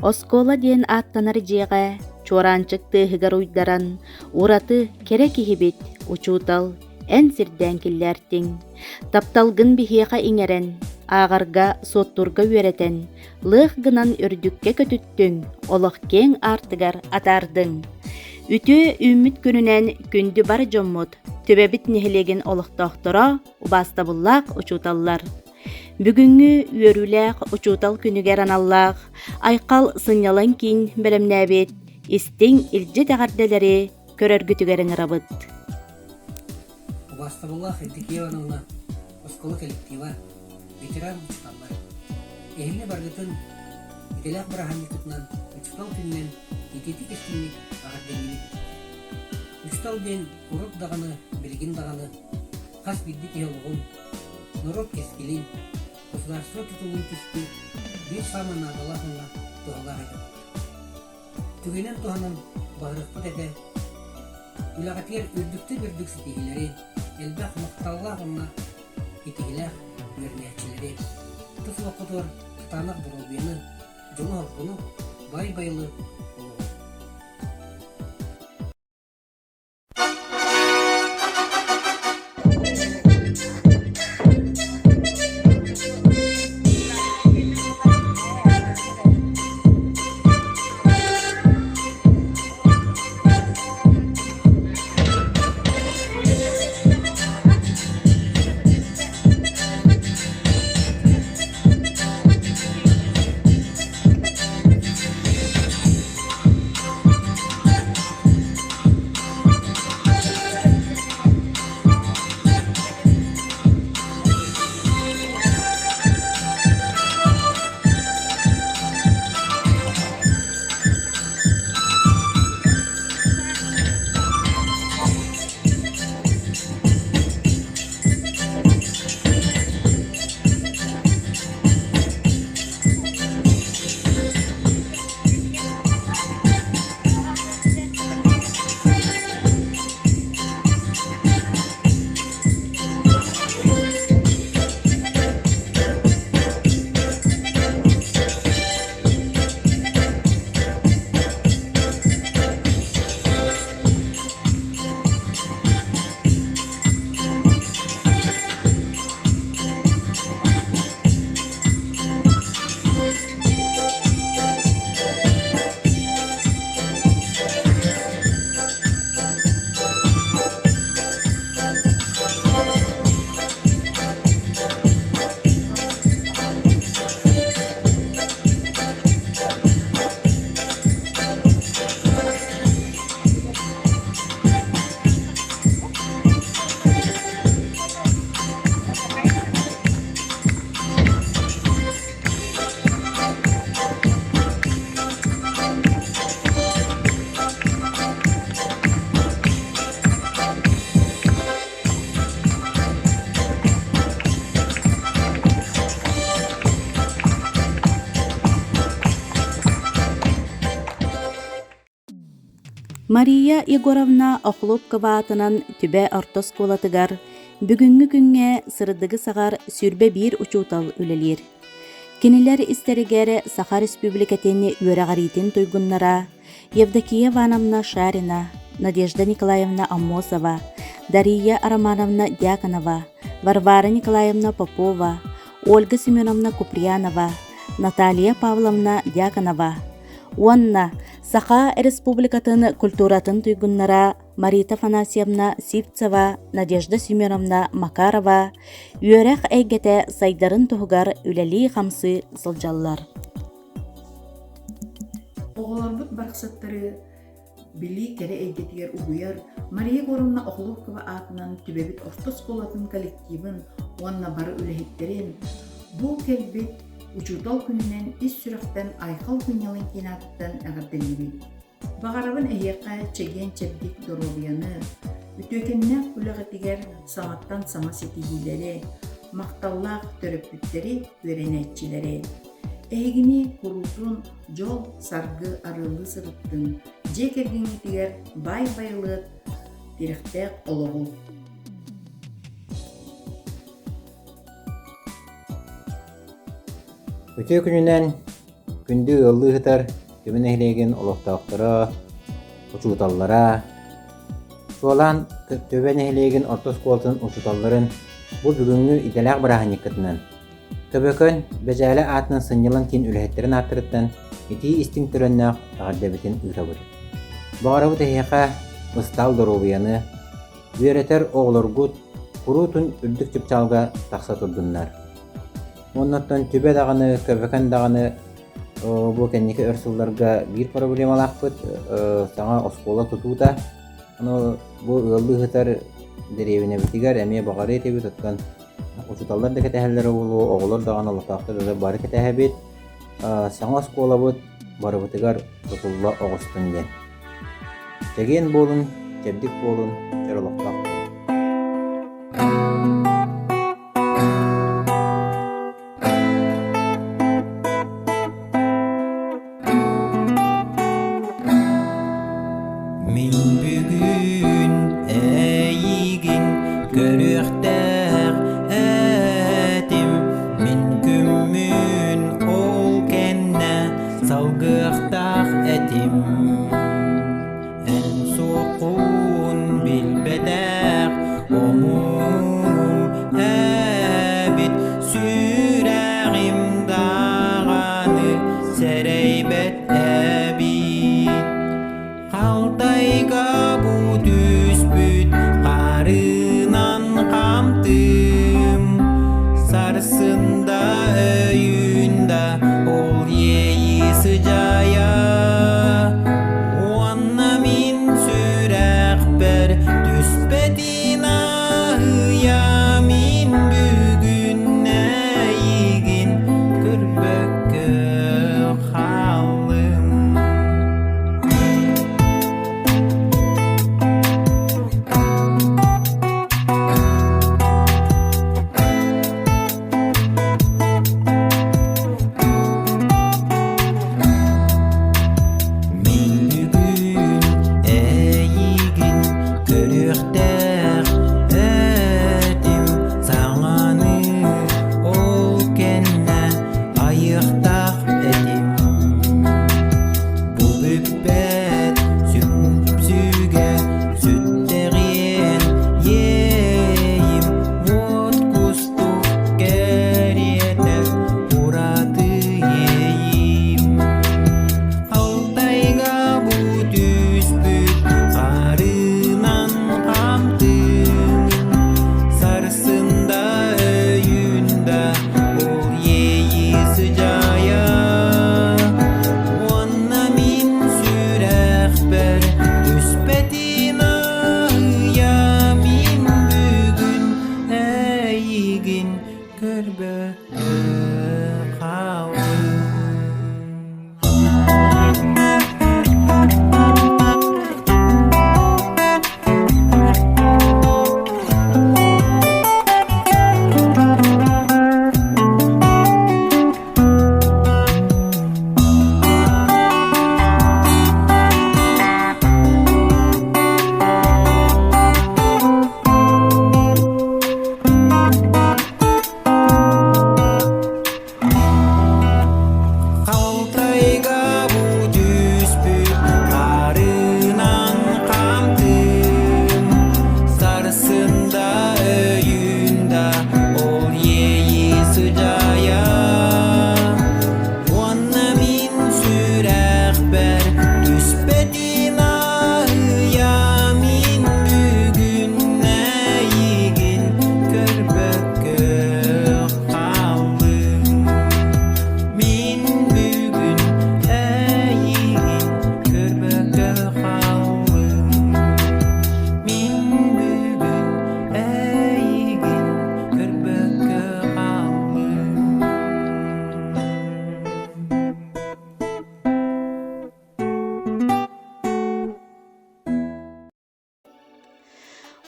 Оскола диэн аттанар жеға, чоранчык тыһыгар уйдаран, ураты кере кихибит, учуутал, эн сирден киллертиң. Тапталгын бихиэха иңерен, ағарга соттурга үеретен, лых гынан өрдүкке көтүттүң, олох кең артыгар атардың. Үтө үмүт күнүнэн күндү бар жоммут, төбебит нехилеген олохтоохтора, убастабыллаах учууталлар. Бүгүнгү үөрүлээх учуутал күнүгер аналлаах, айкал сыннялан кин белемнээбит, Истиҥ илдьит агарделери көрөргүтүгерин ырабыт. Убастабыллаах эдикиеваныңна осколы коллектива, ветеран учуталлар. Эхилли баргытын ителяах бараханникытынан учутал күнүнэн итетик эстинник агарделери. Учутал ден уруп даганы, билигин даганы, хас билдик иолугун, норот кескилин, государство титулун түстү, бир самана далахынна тугалар айдап. Түгенен туһанын бағырықпыт әді, үлағатер үрдікті бірдік сетегілері, әлбәқ мұқталлақ онна етегіләқ өрнәтчілері. Тұс вақытыр тұтанық бұрылбені, жолы алғыны бай-байлы олығы. Мария Егоровна Охлопкова атынан түбе ортос колатыгар, бүгүнгү күнгө сырдыгы сагар сүрбе бир учуутал үлелер. Кинилер истеригер Саха Республикатени үөрәгаритин туйгуннара, Евдокия Ивановна Шарина, Надежда Николаевна Аммосова, Дария Романовна Дьяконова, Варвара Николаевна Попова, Ольга Семеновна Куприянова, Наталья Павловна Дьяконова, Уанна Саха Республикатын культуратын туйгуннара Марита Афанасьевна Сивцева, Надежда Семеновна Макарова, үөрэх әйгете сайдарын туһугар үлели хамсы сылжаллар. Оғыларбыт барқсаттары били кере әйгетигер угуяр Мария Егоровна Охлопкова атынан түбебит ортос колатын коллективын уанна бары үлехеттерин бу келбит Учуутал күнүнэн ис сүрөктен айкал күнялын кинаттан агардылыбыт. Багарабын эйеқа чеген чепдик доробияны, үтөкеннэ үлэгетигер саматтан сама сетигилери, макталлаах төрөппүттери өренетчилери. Эйгини курутун жол саргы арылы сырыттын, жекергенитигер бай-байлыт тирехтек ологу. Өтө күнүнэн күндү ыллыһытар төбөн эхлеген олохтаахтара учууталлара суолан төбөн эхлеген ортос куолтун учууталларын бу бүгүнгү ителээх бараханниккытынан көбөкөн бежээле аатынан сынньылан кин үлэһэттерин ааттырыттан итии истиҥ төрөннөөх аҕардабытын ыытабыт баҕарабыт эһиэхэ ыстал доробуяны үөретер оҕолоргут куруутун үрдүк чыпчаалга тахса турдуннар онноттон түбэ даҕаны көбөкөн даҕаны бу кэнники өрсулларга биир проблемалаахпыт саҥа оскуола тутуута бу ыаллыыһытар деревинебитигер эмиэ баҕары этебит оттон учуталлар да кэтэһэллэр болуу оҕолор даҕаны олохтаахтар да бары кэтэһэбит саҥа оскуолабыт барыбытыгар тутулла оҕостун диэн чэгиэн буолун чэбдик буолун чоролохтаах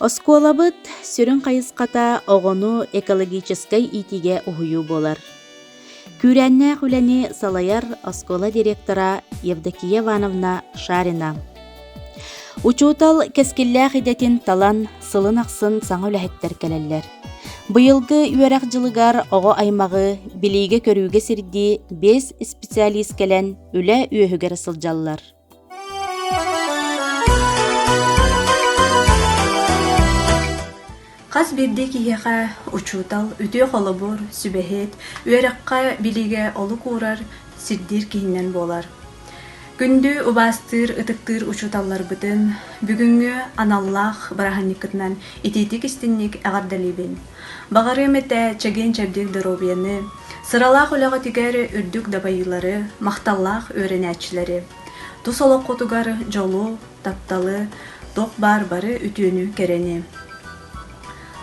Оскуолабыт сүрүн кайыската оҕону экологическай итиге уһуйуу болар. Күрәннэ хүлэни салаяр оскуола директора Евдокия Ивановна Шарина. Учуутал кескиллээх идэтин талан сылын ахсын саҥа үлэһэттэр кэлэллэр. Быйылгы үөрэх жылыгар оҕо аймагы билиге көрүүгэ сирди 5 специалист келен үлэ үөһүгэр сылдьаллар. Хас бирди киһиэхэ учуутал үтүөх олобур сүбэһэт үөрэххэ билиге олу куурар сирдир киһиннэн буолар. Күндү убаастыр ытыктыр учууталларбытын бүгүнгү аналлах бараханникытынан ититик истинник агардалибин. Багары мете чеген чебдик доробияны, сыралах улага тигер үрдүк дабайылары, макталлах өөренәчилери. Тус олоккотугар жолу, тапталы, ток бары үтүүнү керени.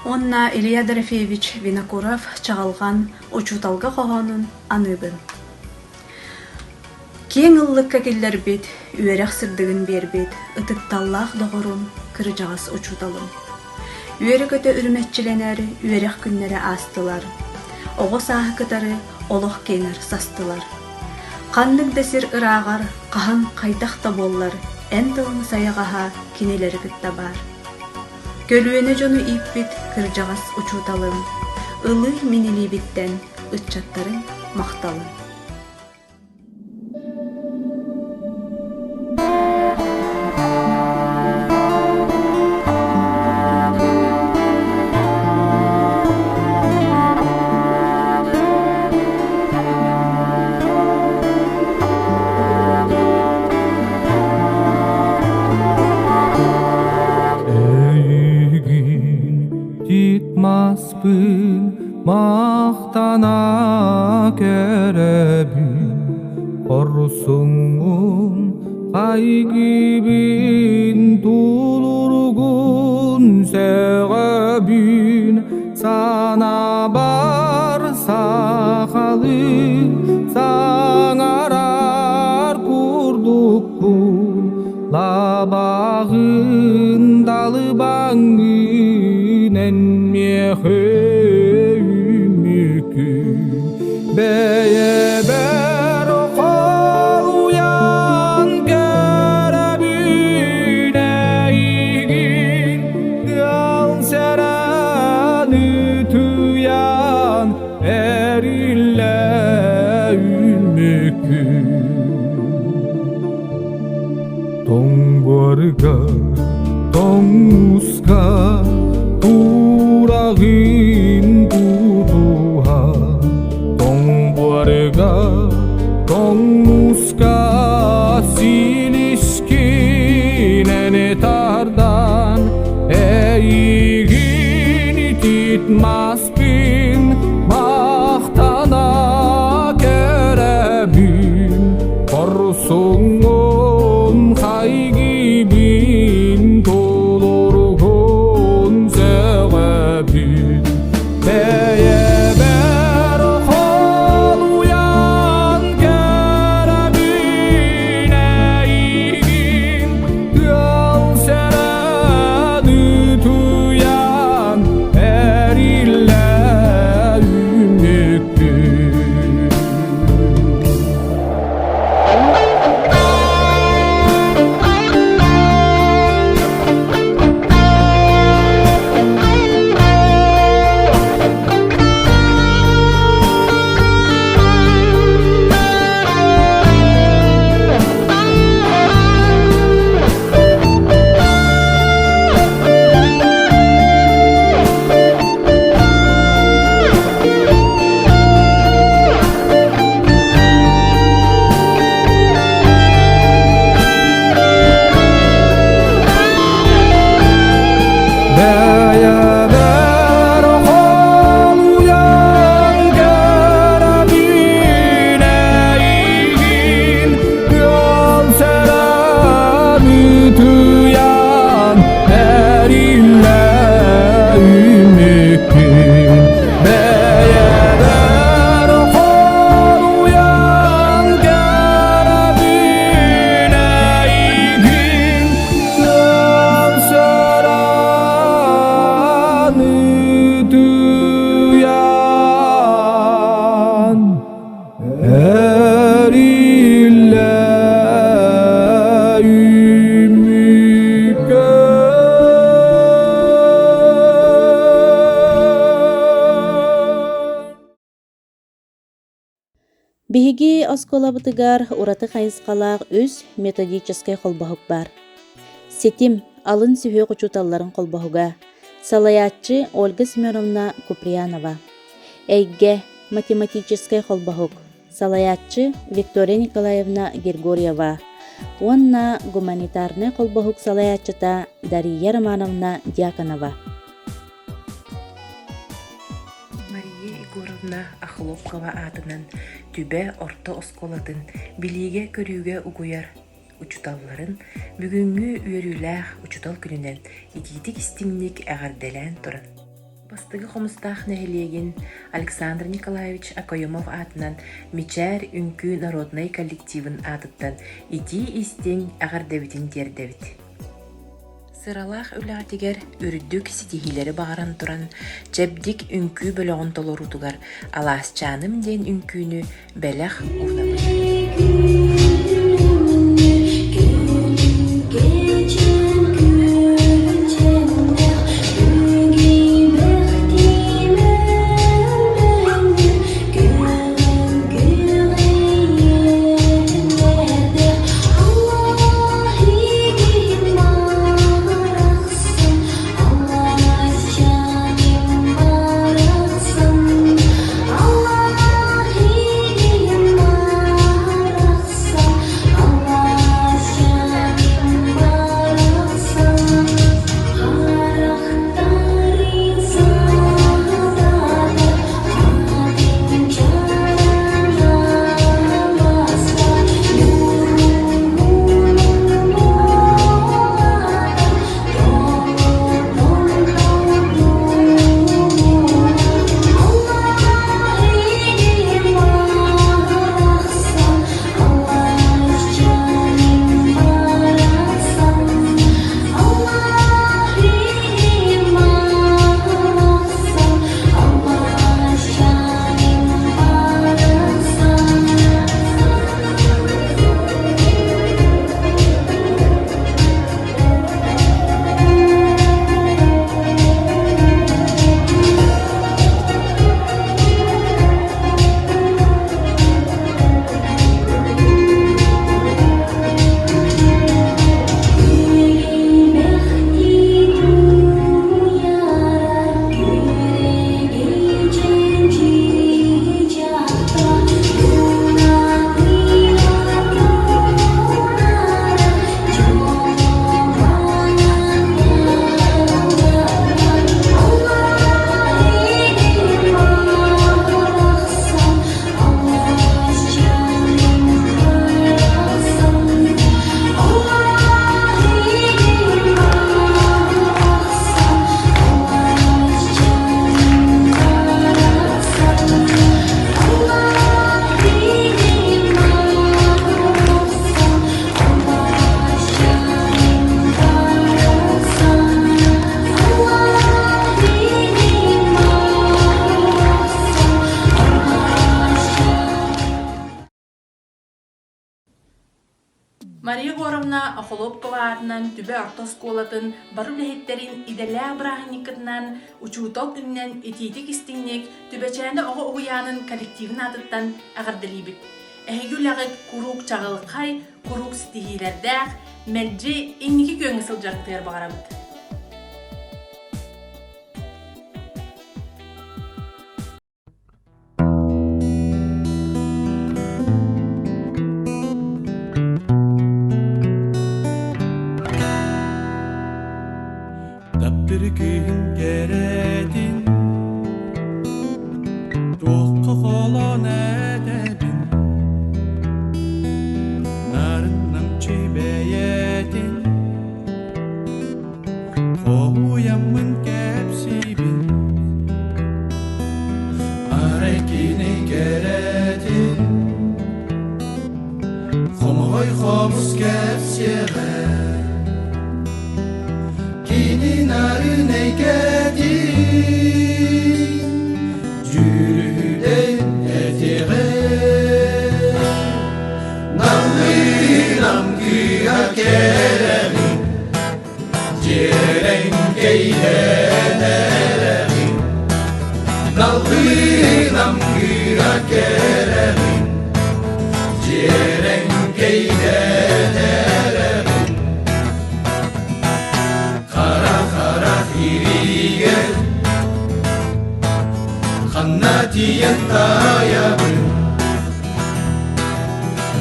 Онна Илья Дорофеевич Винокуров чагалган учууталга хохонун аныбын. Кең ыллыкка келлер бит, үөрэх сырдыгын бербит, ытыкталлах доғорум, кырыжағас учууталым. Үөрі көтө үрмәтчиленер, үөрэх күннері астылар. Оғы сағы кытары олох кенер састылар. Қаннык десир ырағар, қахан қайдақта боллар, ән тылын саяғаға кенелері кытта бар. Көлүөне жону иппит, кырыжағас учууталым. Илы минили биттен, ытчаттарын мақталым. Maqtana kerebin Korsungun kaygibin Tulurgun segebin Sana bar sakalı Sangarar kurdukun Labağın dalı banginen Beye ber koluyan kerebine igin Yal seren ütüyan erille ülmükün Tongvarga, tonguska, turagin tutuha Tongvarga, tonguska, silişkinen etardan Eygin titmaz bin, mahtana kerebin Korsungun kaygibin, tolurgun sebebin Beye ber koluyan kerebine осколабытыгар ураты хайыскалаах үс методический холбоһук бар. Сетим алын сүһүөк учууталларын холбоһуга салаяччы Ольга Семеновна Куприянова. Эйге математический холбоһук салаяччы Виктория Николаевна Григорьева. Уонна гуманитарный холбоһук салаяччыта Дарья Романовна Дьяконова. Мария Егоровна Ахлопкова атынан түбе орто осколатын билиге көрүүгө угуяр учуталларын бүгүнгү үөрүлээх учутал күнүнэн итиитик истиңник эҕэрдэлээн туран. Бастыгы хомустаах нэһилиэгин Александр Николаевич Акоемов атынан Мичээр үңкүү народный коллективын атыттан ити истиң эҕэрдэбитин диэрдэбит. Сыралаах үлэҕитигэр үрдүк ситиһилери баҕаран туран чэбдик үңкүү бөлөҕүн толорутугар алаасчааным диэн үңкүүнү бэлэх уунамыт. Мария Егоровна Ахлопкова атынан түбе орто осколатын бару лехеттерин иделää брахникытынан Учуутал күнүнэн итиитик истиңник түбечээне ого угуяанын коллективин атыттан эҕэрдэлиибит. Эһигүлэҕит курук чаҕылыкхай, курук ситиһиилэрдээх, мэлдьи инники көҥҥө сылдьарыктыгар баҕарабыт. Таптыркыын керетин туокка холон эдебин нарыннам чибеетин хоуяммын кепсибин арекини керетин хомой хомус кепсире Narın eykedi Cürüden etire Namgıya keremi Ceren keyleneremi Namgıya keremi тиен таябын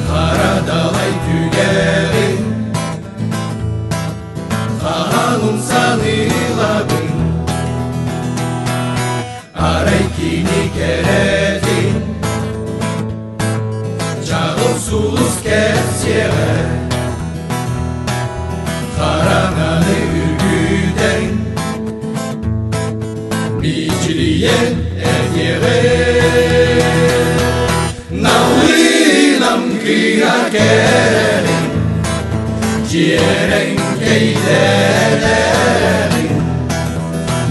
Харадалай түгәрин Ханун санылабын Арай кини керетин Чағыл сулус кәсеғе Қараңаны үргүден Мичилиен әтеғе Наулинам кыя керерин Жерен кейлерерин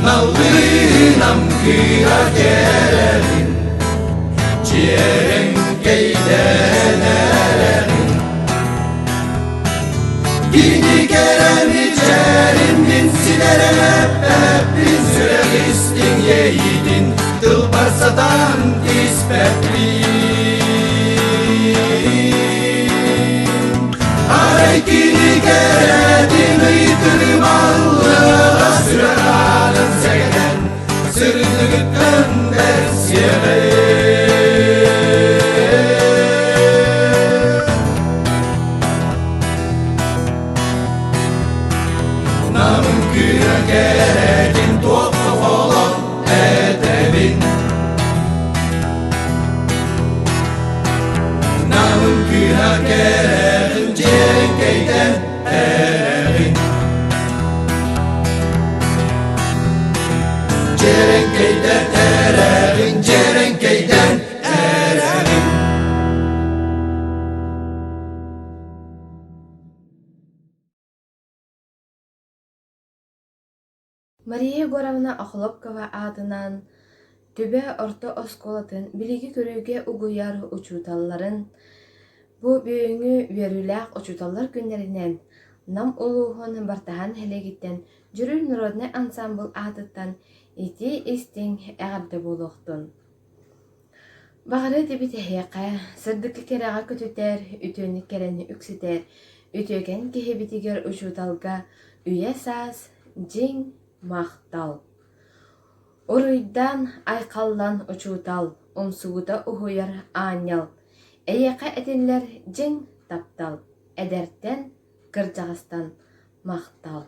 Наулинam kıya gelelim Ciğerin geylenelim Gini kerem içerim bin silerim hep bin sürek istin yeğidin Dılbar satan ispetlim Aray gini keredin ıydırım Allah'a sürer alın segeden Sırlıgıttan ders yere Namın güya geredin toplu olan edebin Namın güya geredin cenkeyden erebin Cerenkeyden erebin, cerenkeyden erebin Мария Горовна Охлопкова атынан Түбе орто осколатын билиги көрүүгө угуяр учууталларын бу бүйүңү үйөрүлээх учууталлар күннеринен нам улуухун бартахан хелегиттен жүрүн народный ансамбл атыттан ити Истиҥ эҕэрдэ буолуохтун. Бағары дебит эһиэхэ сырдыкка керэҕэ көтүтээр үтүөнник керени үкситээр үтүөген киһибитигер учууталга үйэ саас дьиҥ махтал. Уруйдан айхаллан учуутал умсугута уһуйар ааньал. Эйэхэ этинлэр дьиҥ таптал. Эдэртэн кырдьаҕастан махтал.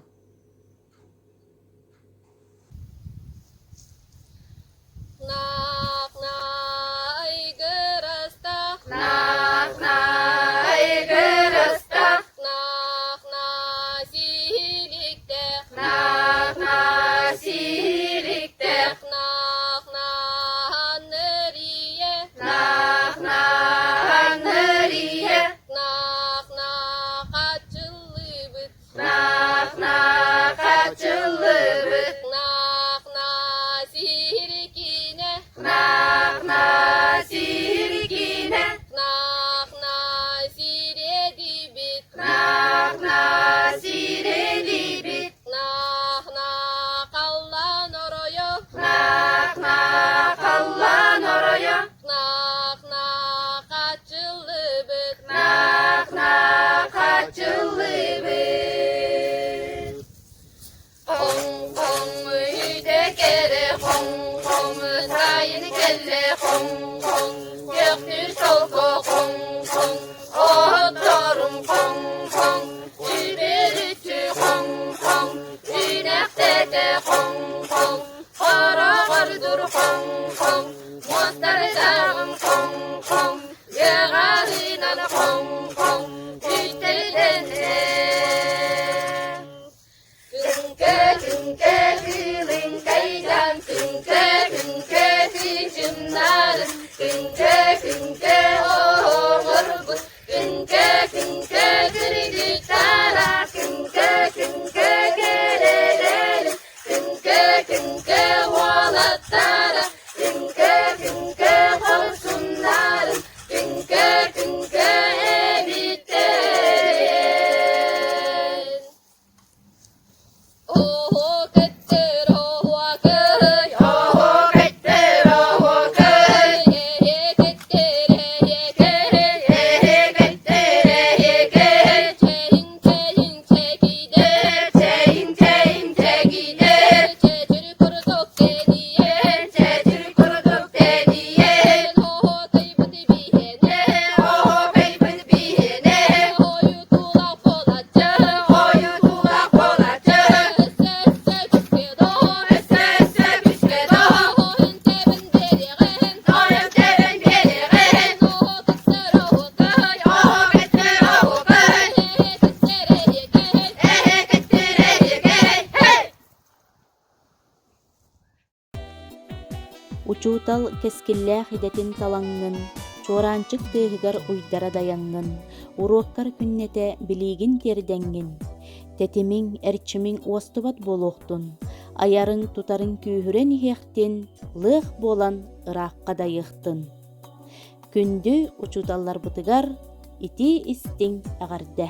Учуутал кескиллээх идэтин талаңнын, чуораанчык тыыһыгар уйдара даяҥҥын, уруоккар күннэте билигин тердэҥҥин. Тетимиң, эрчимиң уостубат болуохтун, аярың тутарың күүһүрэн иһиэхтин, лыах буолан ыраакка дайыахтын. Күндү учууталлар бытыгар ити истиҥ аҕарда.